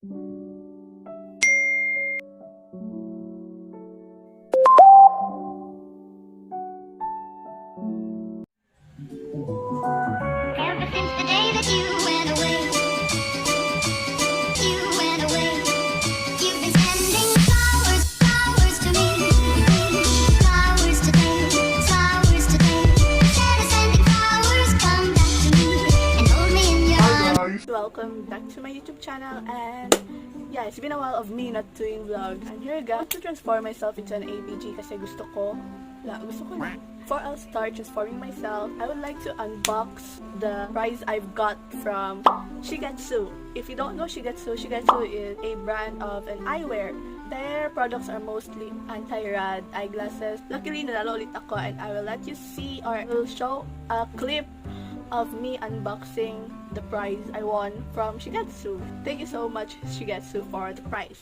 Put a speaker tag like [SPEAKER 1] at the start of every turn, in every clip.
[SPEAKER 1] Ever since the day that you went away, you've been sending flowers, flowers to me, flowers today, instead of sending flowers, come back to me, and hold me in your arms.
[SPEAKER 2] Welcome back to my YouTube channel, and yeah, it's been a while of me not doing vlogs. And here I got to transform myself into an ABG kasi gusto ko na. Before I'll start transforming myself, I would like to unbox the prize I've got from Shigetsu. If you don't know Shigetsu, Shigetsu is a brand of an eyewear. Their products are mostly anti-rad eyeglasses. Luckily, nanalo ulit ako, and I will let you see, or I will show a clip of me unboxing the prize I won from Shigetsu. Thank you so much, Shigetsu, for the prize.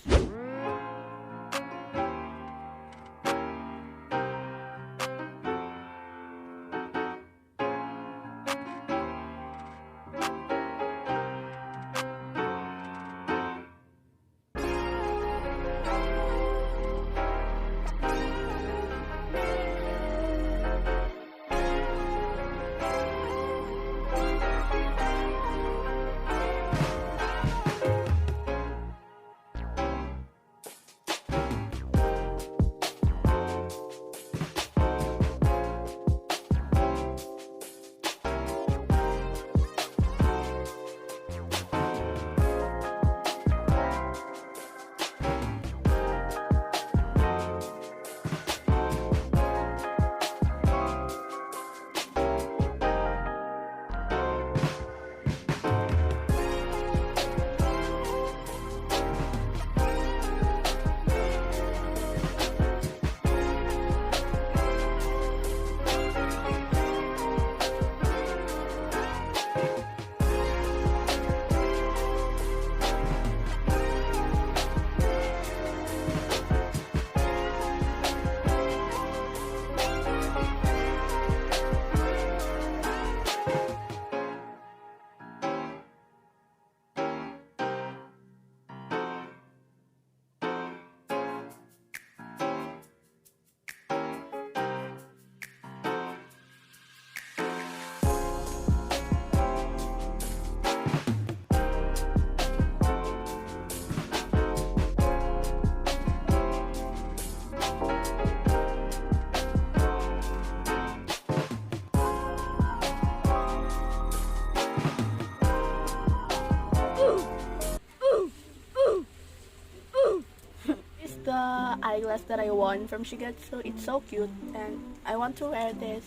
[SPEAKER 2] The eyeglass that I won from Shigetsu. It's so cute, and I want to wear this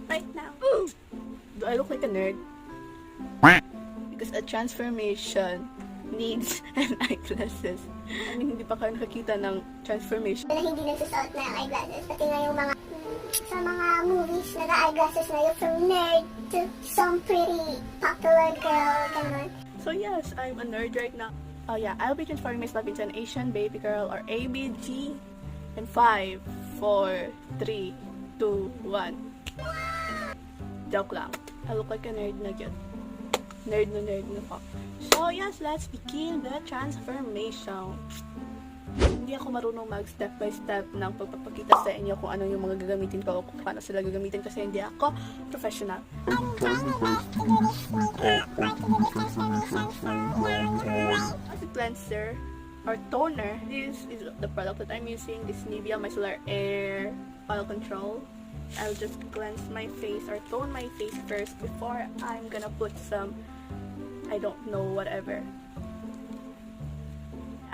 [SPEAKER 2] right now. Do I look like a nerd? Because a transformation needs an eyeglasses. I mean, hindi pa kayo nakakita ng transformation.
[SPEAKER 3] Na hindi nagsusuot na eyeglasses, pati nga yung mga sa mga movies, nag-eyeglasses na yung from nerd to some pretty popular girl, ganun.
[SPEAKER 2] So yes, I'm a nerd right now. Oh yeah, I'll be transforming myself into an Asian baby girl, or ABG, in 5, 4, 3, 2, 1. Joke lang. I look like a nerd na yun. Nerd na po. So yes, let's begin the transformation. Hindi ako marunong mag step by step ng pagpapakita sa inyo kung ano yung mga gagamitin ko o kung paano sila gagamitin kasi hindi ako professional. As a cleanser or toner, this is the product that I'm using. This Nivea Micellar Air Oil Control. I'll just cleanse my face or tone my face first before I'm gonna put some, I don't know, whatever.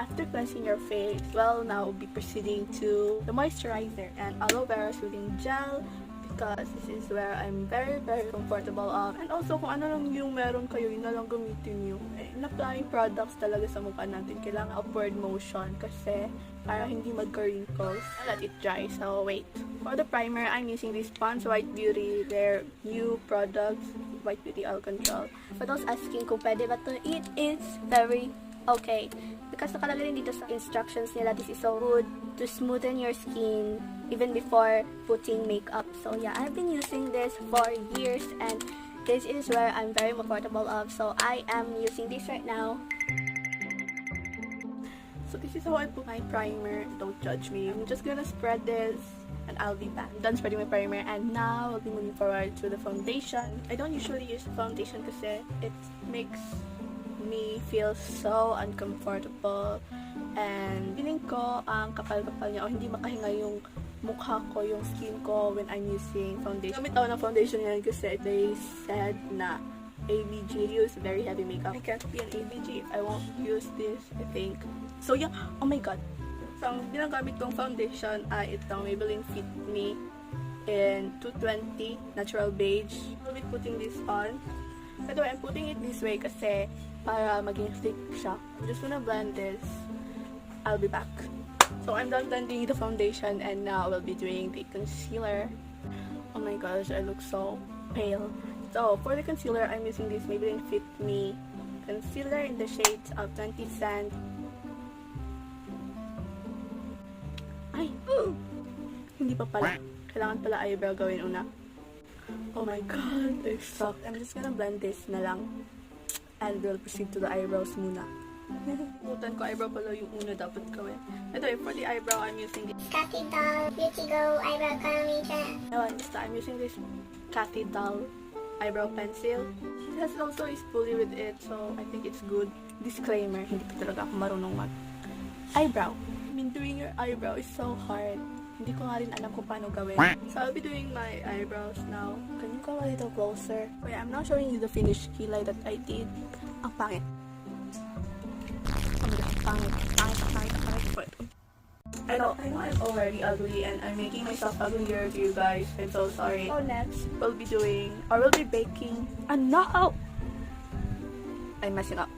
[SPEAKER 2] After cleansing your face, well, now we'll be proceeding to the moisturizer and aloe vera soothing gel, because this is where I'm very comfortable of. And also, kung ano lang yung meron kayo, yun na lang gamitin nyo. In-applying products talaga sa mukha natin, kailangan upward motion kasi para hindi magka-wrinkles. Let it dry, so wait. For the primer, I'm using this Pond's White Beauty, their new products, White Beauty Oil Control. For those asking kung pwede ba to, it is very okay. Because nakalagay din dito sa instructions nila, this is so good to smoothen your skin even before putting makeup. So yeah, I've been using this for years and this is where I'm very comfortable of. So I am using this right now. So this is how I put my primer. Don't judge me. I'm just gonna spread this and I'll be back. I'm done spreading my primer and now I'll be moving forward to the foundation. I don't usually use foundation kasi it makes me feel so uncomfortable and feeling ko ang kapal-kapal niya o hindi makahinga yung mukha ko, yung skin ko when I'm using foundation. Gamit ako ng foundation yan kasi they said na ABG use very heavy makeup. I can't be an ABG if I won't use this, I think. So yeah, oh my god. So ang ginagamit kong foundation ay itong Maybelline Fit Me in 220 Natural Beige. I'll be putting this on. By the way, I'm putting it this way kasi para maging thick siya. I'm just gonna blend this. I'll be back. So I'm done blending the foundation and now we'll be doing the concealer. Oh my gosh, I look so pale. So for the concealer, I'm using this Maybelline Fit Me concealer in the shades of 20 Cent. Ay! Hindi pa pala. Kailangan pala eyebrow gawin una. Oh my god, I suck. I'm just gonna blend this na lang. And we'll proceed to the eyebrows muna. Butan ko, eyebrow pala yung una dapat gawin. Ito for the eyebrow, I'm using this
[SPEAKER 3] Cathy Doll Beauty Go Eyebrow Curling.
[SPEAKER 2] I'm using this Cathy Doll eyebrow pencil. It has also a spoolie with it, so I think it's good. Disclaimer, hindi pa talaga ako marunong mag eyebrow. I mean, doing your eyebrow is so hard. Hindi ko nga rin alam kung paano gawin. So I'll be doing my eyebrows now. Can you come a little closer? Oh yeah, I'm now showing you the finished kilay that I did. Ang pangit. But I know I'm already ugly and I'm making myself uglier to you guys. I'm so sorry. So next, we'll be baking. No! I'm messing up.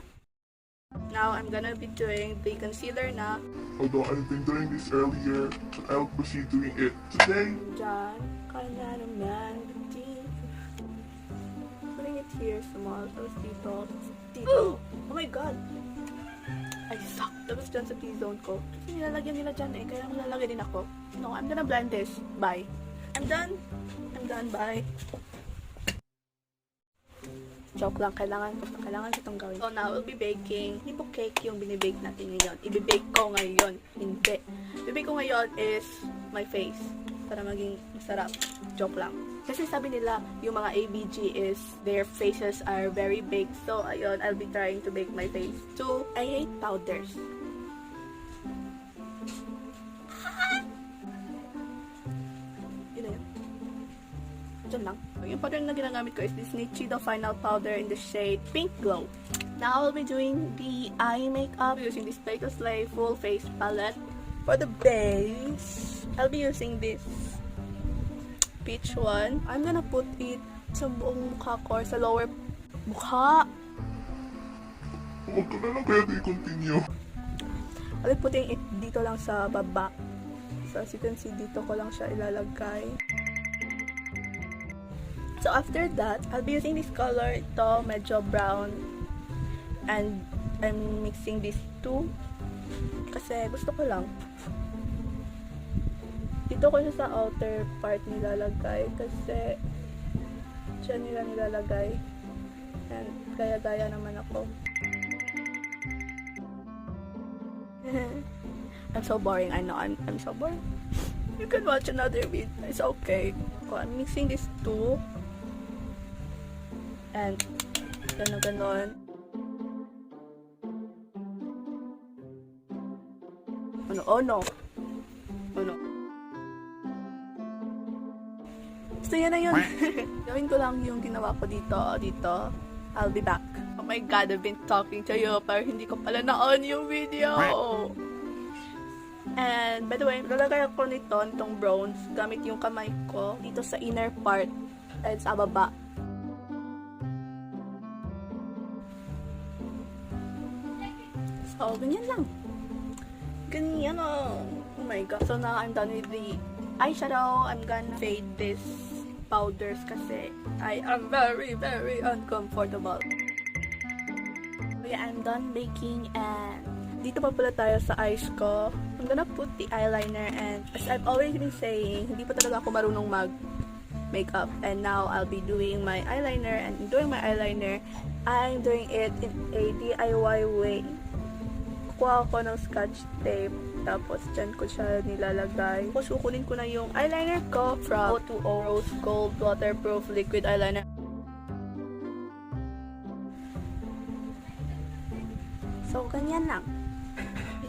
[SPEAKER 2] Now I'm gonna be doing the concealer na.
[SPEAKER 4] Although I've been doing this earlier, I'll proceed doing it today.
[SPEAKER 2] Diyan ka na naman. Putting it here, small. Tapos dito. Dito. Oh my god! I suck. Tapos dyan sa T-zone ko. Kasi nilalagyan nila dyan eh. Kaya malalagay din ako. No, I'm gonna blend this. Bye. I'm done. Bye. Joke lang. Kailangan itong gawin. So now, we'll be baking. Hindi po cake yung binibake natin ngayon. Ibibake ko ngayon. Hindi. Ibibake ko ngayon is my face. Para maging masarap. Joke lang. Kasi sabi nila, yung mga ABG is, their faces are very baked. So, ayun, I'll be trying to bake my face. So, I hate powders. Yun na yun. Diyan lang. Yung powder na ginagamit ko is this Nichido Final Powder in the shade Pink Glow. Now, I'll be doing the eye makeup using this Play to Slay Full Face Palette. For the base, I'll be using this peach one. I'm gonna put it sa buong mukha ko or sa lower mukha.
[SPEAKER 4] Huwag ka na lang kaya i-continue.
[SPEAKER 2] I'll be putting it dito lang sa baba. So as you can see, dito ko lang siya ilalagay. So after that, I'll be using this color. Ito, medyo brown. And I'm mixing these two. Kasi gusto ko lang. Dito ko siya sa outer part nilalagay kasi dyan nila nilalagay and gaya-gaya naman ako. I'm so boring. I know I'm so boring. You can watch another video. It's okay. So, I'm mixing these two and ganon. Oh no. So, yan na yun. Gawin ko lang yung ginawa ko dito. I'll be back. Oh my god, I've been talking to you pero hindi ko pala na-on yung video. And, by the way, lalagay ako nitong bronze gamit yung kamay ko dito sa inner part and sa baba. So, ganyan lang. Ganyan lang. Oh my god. So, now I'm done with the eyeshadow. I'm gonna fade this powders kasi I am very, very uncomfortable. So yeah, I'm done baking and dito pa pala tayo sa eyes ko. I'm gonna put the eyeliner and as I've always been saying, hindi pa talaga ako marunong mag-makeup and now I'll be doing my eyeliner and doing my eyeliner, I'm doing it in a DIY way. kukuha ako ng scotch tape, tapos dyan ko siya nilalagay. Tapos kukunin ko na yung eyeliner ko from O2O Rose Gold Waterproof Liquid Eyeliner. So, ganyan lang.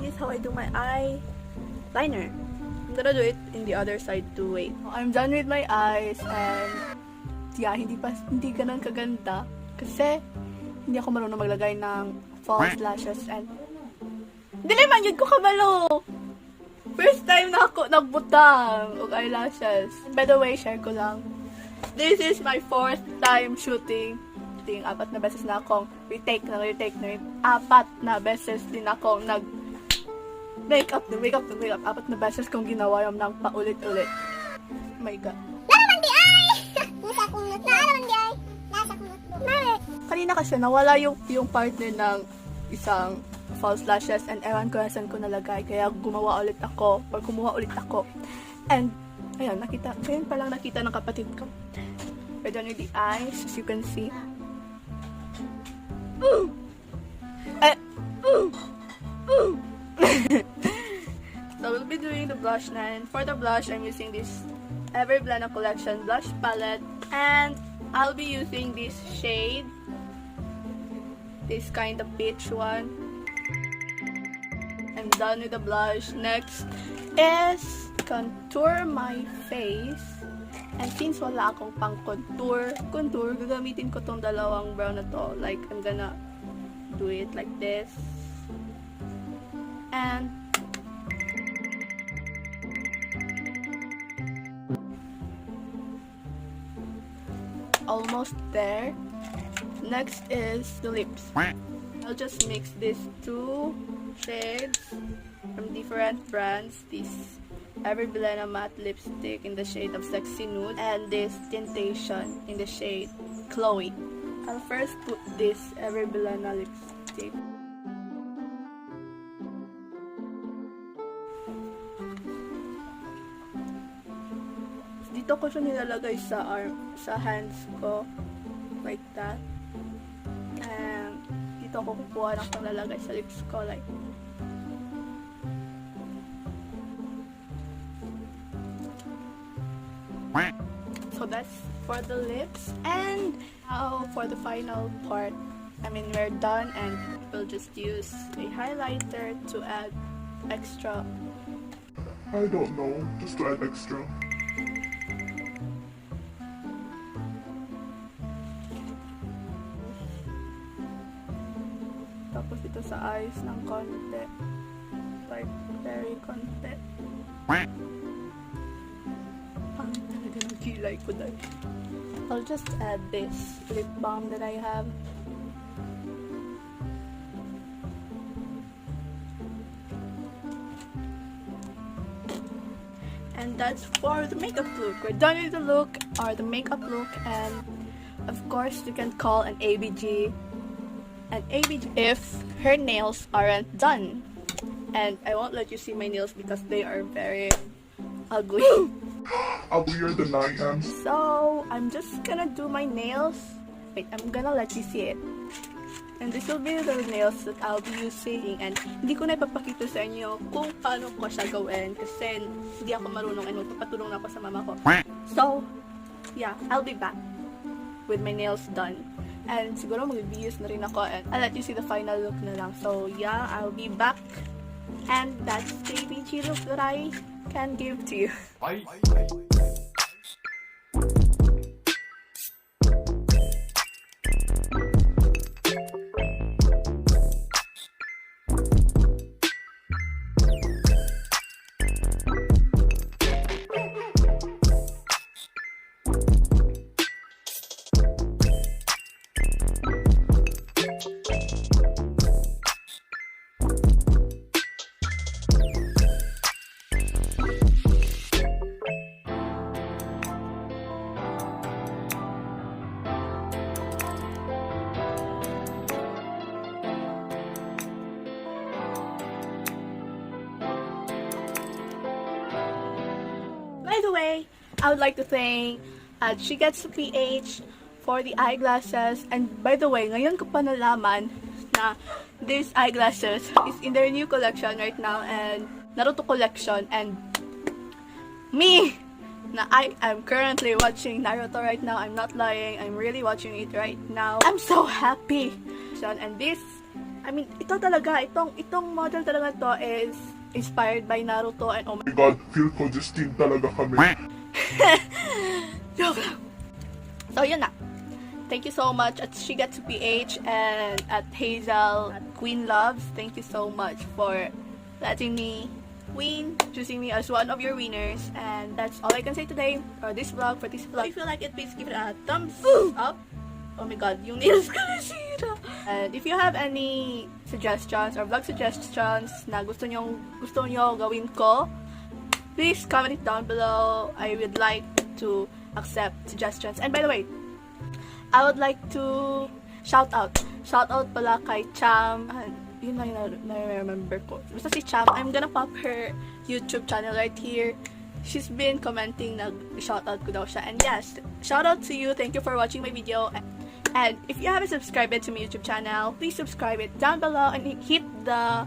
[SPEAKER 2] This is how I do my eyeliner. I'm gonna do it in the other side too. Wait. I'm done with my eyes and yeah, hindi ganun kaganda kasi hindi ako marunong maglagay ng false lashes and dili man yun ko kabalo. First time na ako nagbutang og eyelashes. By the way, share ko lang. This is my 4th time shooting. 4 na beses na akong retake. 4 na beses din akong makeup. 4 na beses kong ginawa yung nang paulit-ulit. Oh my God.
[SPEAKER 3] Naman di ay! Nasa kumot na, naman di ay! Nasa kumot mo. Bakit?
[SPEAKER 2] Kanina kasi nawala yung partner ng isang false lashes and ewan ko saan ko nalagay. Kaya kumuha ulit ako. And, ayun, ngayon pa lang nakita ng kapatid ko. We're done with the eyes, as you can see. So we'll be doing the blush now. And for the blush, I'm using this Everblana Collection blush palette. And I'll be using this shade. This kind of peach one. I'm done with the blush. Next is contour my face. And since wala akong pang contour, gagamitin ko tong dalawang brown na to. Like, I'm gonna do it like this. And almost there. Next is the lips. I'll just mix these 2 shades from different brands. This Everblana matte lipstick in the shade of Sexy Nude and this Tintation in the shade Chloe. I'll first put this Everblana lipstick. Dito ko siya nilalagay sa hands ko like that. And dito ko kukuha ng panglalagay sa lips ko like so that's for the lips. And now for the final part. I mean, we're done and we'll just use a highlighter to add extra.
[SPEAKER 4] I don't know, just to add extra.
[SPEAKER 2] Tapos ito sa eyes ng konti. Like, very konti. Talaga ng kilay ko dahil. I'll just add this lip balm that I have. And that's for the makeup look. We're done with the look, or the makeup look, and of course you can call an ABG if her nails aren't done. And I won't let you see my nails because they are very ugly.
[SPEAKER 4] Uglier than I am.
[SPEAKER 2] So I'm just gonna do my nails. Wait, I'm gonna let you see it. And this will be the nails that I'll be using. And hindi ko na ipapakita sa inyo kung paano ko siya gawin kasi hindi ako marunong and magpapatulong na ako sa mama ko. So, yeah, I'll be back with my nails done. And siguro mag-videos na rin ako and I'll let you see the final look na lang. So, yeah, I'll be back. And that's the ABG look that I can give to you. By the way, I would like to thank Shigetsu PH for the eyeglasses. And by the way, ngayon ko pa nalaman na these eyeglasses is in their new collection right now, and Naruto collection, and me na I am currently watching Naruto right now. I'm not lying. I'm really watching it right now. I'm so happy. And this, I mean, ito talaga, itong model talaga to is inspired by Naruto, and oh
[SPEAKER 4] my God, feel ko Justine talaga kami.
[SPEAKER 2] Joke lang. So, yun na. Thank you so much at Shigetsu PH and at Hazel, at Queen Loves. Thank you so much for letting me win, choosing me as one of your winners. And that's all I can say today for this vlog. If you feel like it, please give it a thumbs up. Oh my God, yung nails ko nasira. And if you have any suggestions or vlog suggestions na gusto nyo gawin ko, please comment it down below. I would like to accept suggestions. And by the way, I would like to shout out pala kay Cham. Yun lang yung na-remember ko. Basta si Cham, I'm gonna pop her YouTube channel right here. She's been commenting, nag-shoutout ko daw siya. And yes, shoutout to you. Thank you for watching my video. And if you haven't subscribed to my YouTube channel, please subscribe it down below and hit the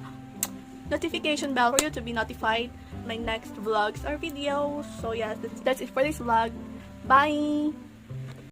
[SPEAKER 2] notification bell for you to be notified my next vlogs or videos. So yeah, that's it for this vlog. Bye!